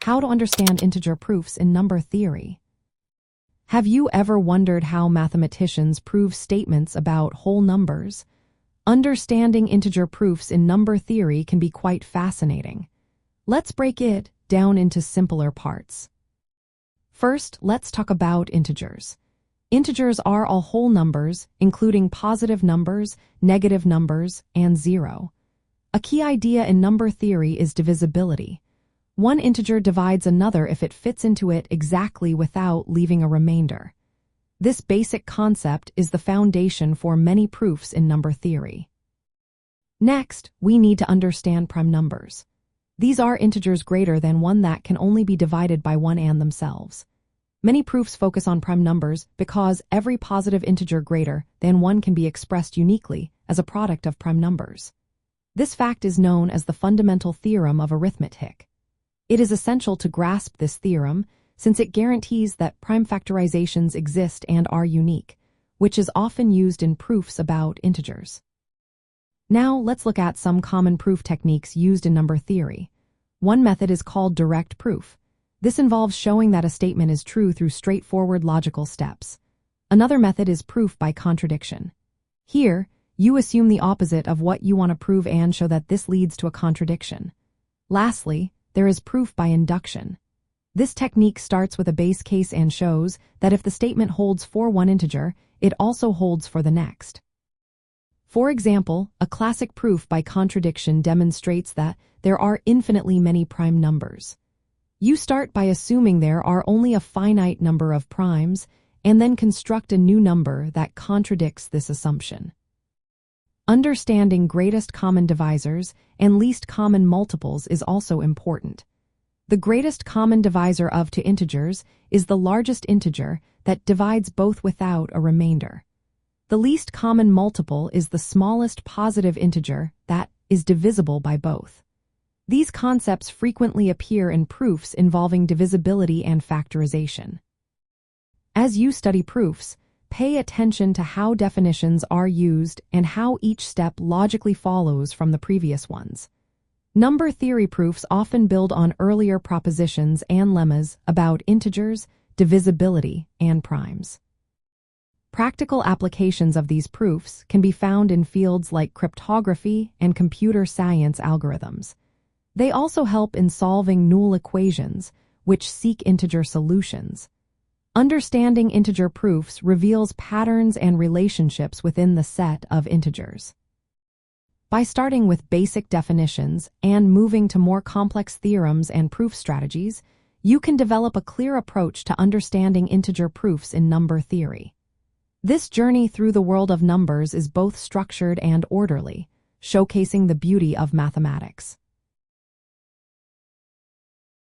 How to understand integer proofs in number theory. Have you ever wondered how mathematicians prove statements about whole numbers? Understanding integer proofs in number theory can be quite fascinating. Let's break it down into simpler parts. First, let's talk about integers. Integers are all whole numbers, including positive numbers, negative numbers, and zero. A key idea in number theory is divisibility. One integer divides another if it fits into it exactly without leaving a remainder. This basic concept is the foundation for many proofs in number theory. Next, we need to understand prime numbers. These are integers greater than 1 that can only be divided by 1 and themselves. Many proofs focus on prime numbers because every positive integer greater than 1 can be expressed uniquely as a product of prime numbers. This fact is known as the Fundamental Theorem of Arithmetic. It is essential to grasp this theorem since it guarantees that prime factorizations exist and are unique, which is often used in proofs about integers. Now let's look at some common proof techniques used in number theory. One method is called direct proof. This involves showing that a statement is true through straightforward logical steps. Another method is proof by contradiction. Here, you assume the opposite of what you want to prove and show that this leads to a contradiction. Lastly, there is proof by induction. This technique starts with a base case and shows that if the statement holds for one integer, it also holds for the next. For example, a classic proof by contradiction demonstrates that there are infinitely many prime numbers. You start by assuming there are only a finite number of primes, and then construct a new number that contradicts this assumption. Understanding greatest common divisors and least common multiples is also important. The greatest common divisor of two integers is the largest integer that divides both without a remainder. The least common multiple is the smallest positive integer that is divisible by both. These concepts frequently appear in proofs involving divisibility and factorization. As you study proofs, pay attention to how definitions are used and how each step logically follows from the previous ones. Number theory proofs often build on earlier propositions and lemmas about integers, divisibility, and primes. Practical applications of these proofs can be found in fields like cryptography and computer science algorithms. They also help in solving null equations, which seek integer solutions. Understanding integer proofs reveals patterns and relationships within the set of integers. By starting with basic definitions and moving to more complex theorems and proof strategies, you can develop a clear approach to understanding integer proofs in number theory. This journey through the world of numbers is both structured and orderly, showcasing the beauty of mathematics.